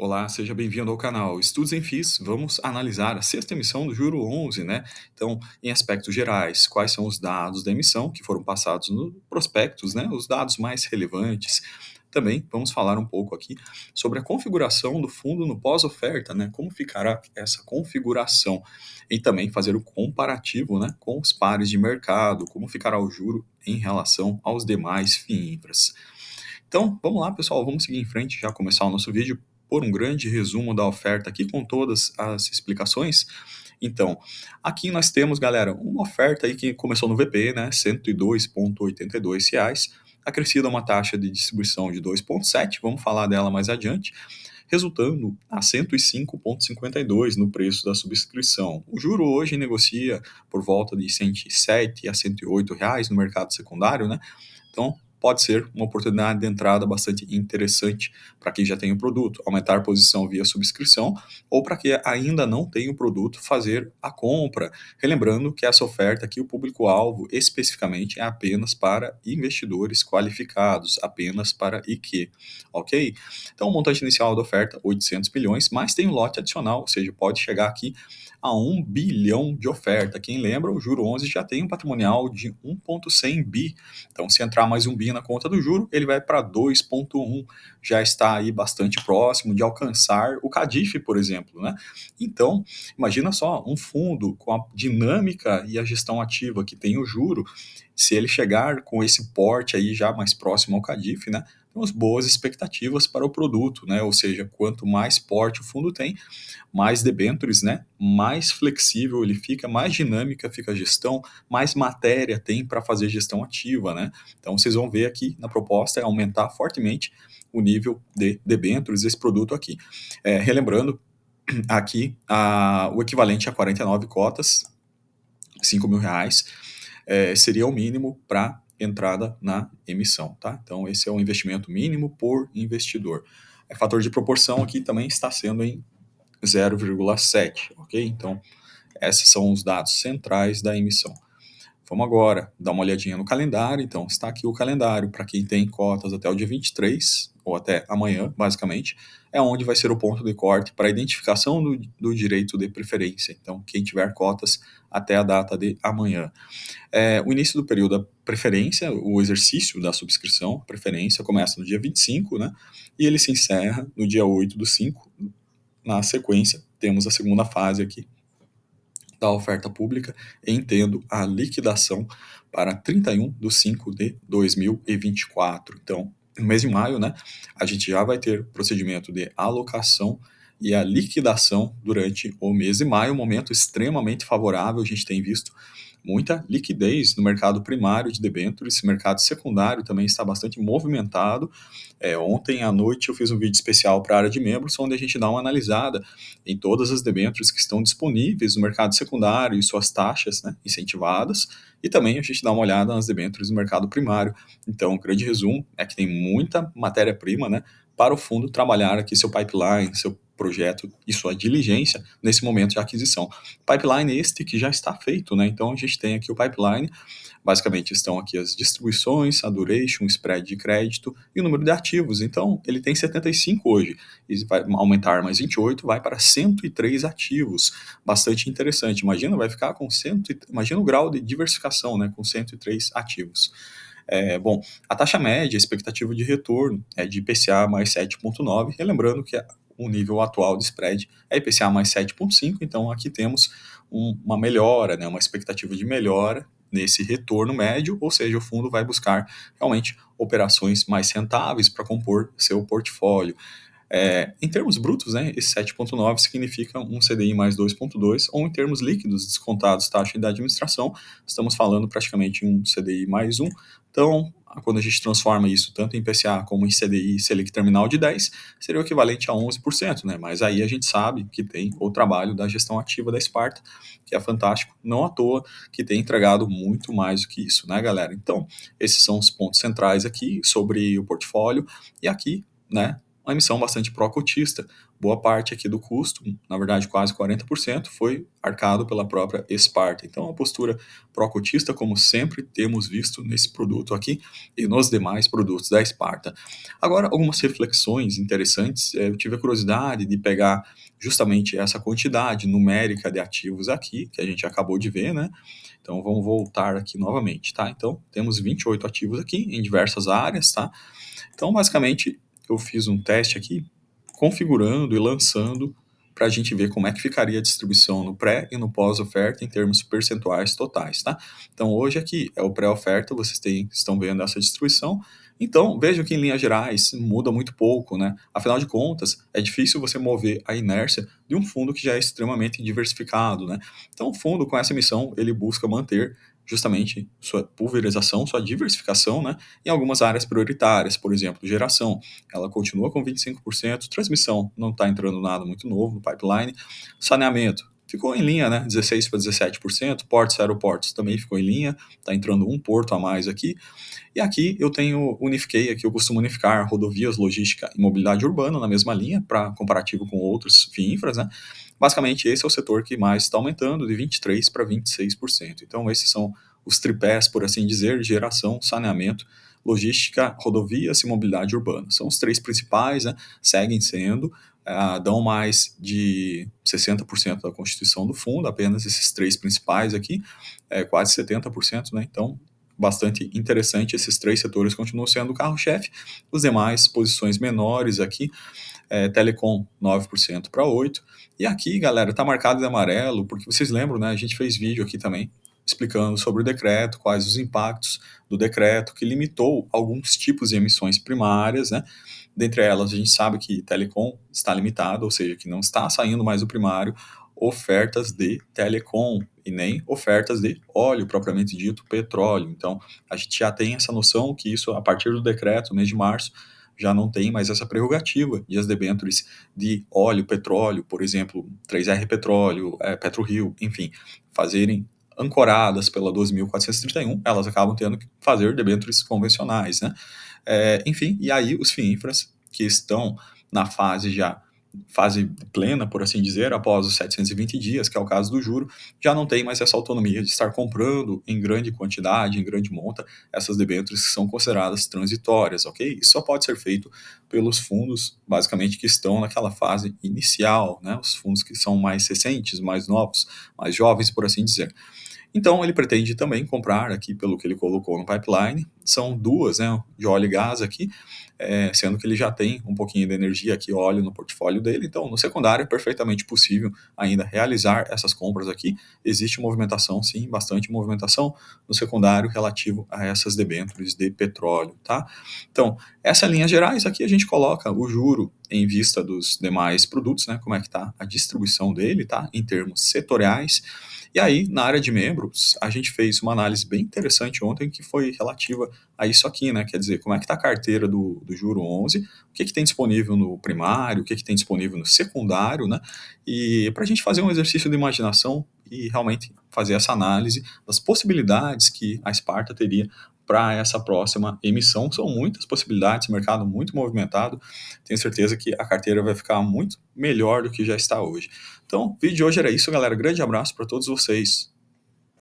Olá, seja bem-vindo ao canal Estudos em FIIs. Vamos analisar a sexta emissão do Juro 11, né? Então, em aspectos gerais, quais são os dados da emissão que foram passados no prospectos, né? Os dados mais relevantes. Também vamos falar um pouco aqui sobre a configuração do fundo no pós-oferta, né? Como ficará essa configuração e também fazer o comparativo, né, com os pares de mercado, como ficará o juro em relação aos demais FIINFRAs. Então, vamos lá, pessoal, vamos seguir em frente, já começar o nosso vídeo por um grande resumo da oferta aqui com todas as explicações. Então, aqui nós temos, galera, uma oferta aí que começou no VP, né, R$ 102,82, acrescida a uma taxa de distribuição de 2,7, vamos falar dela mais adiante, resultando a 105,52 no preço da subscrição. O juro hoje negocia por volta de 107 a 108 reais no mercado secundário, né? Então, pode ser uma oportunidade de entrada bastante interessante para quem já tem o produto, aumentar a posição via subscrição, ou para quem ainda não tem o produto, fazer a compra. Relembrando que essa oferta aqui, o público-alvo especificamente é apenas para investidores qualificados, apenas para IQ, ok? Então, o montante inicial da oferta, 800 milhões, mas tem um lote adicional, ou seja, pode chegar aqui a 1 bilhão de oferta. Quem lembra, o Juro 11 já tem um patrimonial de 1,100 bi. Então, se entrar mais um bi na conta do juro, ele vai para 2,1. Já está aí bastante próximo de alcançar o Cadif, por exemplo, né? Então, imagina só, um fundo com a dinâmica e a gestão ativa que tem o juro, se ele chegar com esse porte aí já mais próximo ao Cadif, né? Temos boas expectativas para o produto, né? Ou seja, quanto mais porte o fundo tem, mais debêntures, né? Mais flexível ele fica, mais dinâmica fica a gestão, mais matéria tem para fazer gestão ativa, né? Então vocês vão ver aqui na proposta é aumentar fortemente o nível de debêntures desse produto aqui. Relembrando, aqui o equivalente a 49 cotas, R$ 5.000, seria o mínimo para entrada na emissão, tá? Então esse é o investimento mínimo por investidor. O fator de proporção aqui também está sendo em 0,7, ok? Então, esses são os dados centrais da emissão. Vamos agora dar uma olhadinha no calendário. Então, está aqui o calendário para quem tem cotas até o dia 23, ou até amanhã, basicamente, é onde vai ser o ponto de corte para a identificação do direito de preferência. Então, quem tiver cotas até a data de amanhã. O início do período da preferência, o exercício da subscrição, preferência, começa no dia 25, né? E ele se encerra no dia 8/5. Na sequência, temos a segunda fase aqui da oferta pública, entendo a liquidação para 31/5 de 2024. Então, no mês de maio, né, a gente já vai ter o procedimento de alocação e a liquidação durante o mês de maio, um momento extremamente favorável. A gente tem visto muita liquidez no mercado primário de debêntures, esse mercado secundário também está bastante movimentado. Ontem à noite eu fiz um vídeo especial para a área de membros, onde a gente dá uma analisada em todas as debêntures que estão disponíveis no mercado secundário e suas taxas, né, incentivadas, e também a gente dá uma olhada nas debêntures no mercado primário. Então, o grande resumo é que tem muita matéria-prima, né, para o fundo trabalhar aqui seu pipeline, seu projeto e sua diligência nesse momento de aquisição. Pipeline este que já está feito, né? Então a gente tem aqui o pipeline, basicamente estão aqui as distribuições, a duration, o spread de crédito e o número de ativos. Então ele tem 75 hoje e vai aumentar mais 28, vai para 103 ativos. Bastante interessante. Imagina, vai ficar com imagina o grau de diversificação, né? Com 103 ativos. Bom, a taxa média, a expectativa de retorno é de IPCA mais 7,9, relembrando que o nível atual de spread é IPCA mais 7,5, então aqui temos uma melhora, né, uma expectativa de melhora nesse retorno médio, ou seja, o fundo vai buscar realmente operações mais rentáveis para compor seu portfólio. Em termos brutos, né, esse 7,9 significa um CDI mais 2,2, ou em termos líquidos, descontados taxa da administração, estamos falando praticamente um CDI mais 1. Então, quando a gente transforma isso tanto em IPCA como em CDI Selic terminal de 10, seria o equivalente a 11%, né? Mas aí a gente sabe que tem o trabalho da gestão ativa da Sparta, que é fantástico, não à toa que tem entregado muito mais do que isso, né, galera? Então, esses são os pontos centrais aqui sobre o portfólio, e aqui, né, uma emissão bastante pró-cotista. Boa parte aqui do custo, na verdade quase 40%, foi arcado pela própria Sparta. Então, a postura pró-cotista, como sempre temos visto nesse produto aqui e nos demais produtos da Sparta. Agora, algumas reflexões interessantes. Eu tive a curiosidade de pegar justamente essa quantidade numérica de ativos aqui, que a gente acabou de ver, né? Então, vamos voltar aqui novamente, tá? Então, temos 28 ativos aqui em diversas áreas, tá? Então, basicamente, eu fiz um teste aqui, configurando e lançando para a gente ver como é que ficaria a distribuição no pré e no pós-oferta em termos percentuais totais, tá? Então, hoje aqui é o pré-oferta, vocês estão vendo essa distribuição. Então, vejam que em linhas gerais muda muito pouco, né? Afinal de contas, é difícil você mover a inércia de um fundo que já é extremamente diversificado, né? Então, o fundo com essa emissão, ele busca manter justamente sua pulverização, sua diversificação, né, em algumas áreas prioritárias, por exemplo, geração, ela continua com 25%, transmissão, não está entrando nada muito novo no pipeline, saneamento, ficou em linha, né, 16 para 17%, portos e aeroportos também ficou em linha, está entrando um porto a mais aqui, e aqui eu unifiquei, aqui eu costumo unificar rodovias, logística e mobilidade urbana na mesma linha, para comparativo com outros FIINFRAs, né? Basicamente, esse é o setor que mais está aumentando, de 23% para 26%. Então, esses são os tripés, por assim dizer, geração, saneamento, logística, rodovias e mobilidade urbana. São os três principais, né? Seguem sendo, dão mais de 60% da constituição do fundo, apenas esses três principais aqui, quase 70%, né? Então, bastante interessante, esses três setores continuam sendo o carro-chefe, os demais posições menores aqui, telecom 9% para 8%, e aqui, galera, tá marcado de amarelo, porque vocês lembram, né, a gente fez vídeo aqui também, explicando sobre o decreto, quais os impactos do decreto, que limitou alguns tipos de emissões primárias, né, dentre elas a gente sabe que telecom está limitado, ou seja, que não está saindo mais do primário, ofertas de telecom, e nem ofertas de óleo, propriamente dito, petróleo. Então, a gente já tem essa noção que isso, a partir do decreto, mês de março, já não tem mais essa prerrogativa de as debêntures de óleo, petróleo, por exemplo, 3R Petróleo, PetroRio, enfim, fazerem ancoradas pela 12.431, elas acabam tendo que fazer debêntures convencionais, né? Enfim, e aí os FIINFRAs, que estão na fase plena, por assim dizer, após os 720 dias, que é o caso do juro, já não tem mais essa autonomia de estar comprando em grande quantidade, em grande monta, essas debêntures que são consideradas transitórias, ok? Isso só pode ser feito pelos fundos, basicamente, que estão naquela fase inicial, né? Os fundos que são mais recentes, mais novos, mais jovens, por assim dizer. Então, ele pretende também comprar aqui, pelo que ele colocou no pipeline, são duas, né, de óleo e gás aqui, sendo que ele já tem um pouquinho de energia aqui, óleo no portfólio dele, então no secundário é perfeitamente possível ainda realizar essas compras aqui, existe movimentação, sim, bastante movimentação no secundário relativo a essas debêntures de petróleo, tá? Então, essas linhas gerais, aqui a gente coloca o juro em vista dos demais produtos, né, como é que está a distribuição dele, tá, em termos setoriais. E aí, na área de membros, a gente fez uma análise bem interessante ontem que foi relativa a isso aqui, né? Quer dizer, como é que está a carteira do Juro 11, o que tem disponível no primário, o que tem disponível no secundário, né? E para a gente fazer um exercício de imaginação e realmente fazer essa análise das possibilidades que a Sparta teria para essa próxima emissão. São muitas possibilidades, mercado muito movimentado. Tenho certeza que a carteira vai ficar muito melhor do que já está hoje. Então, o vídeo de hoje era isso, galera. Grande abraço para todos vocês.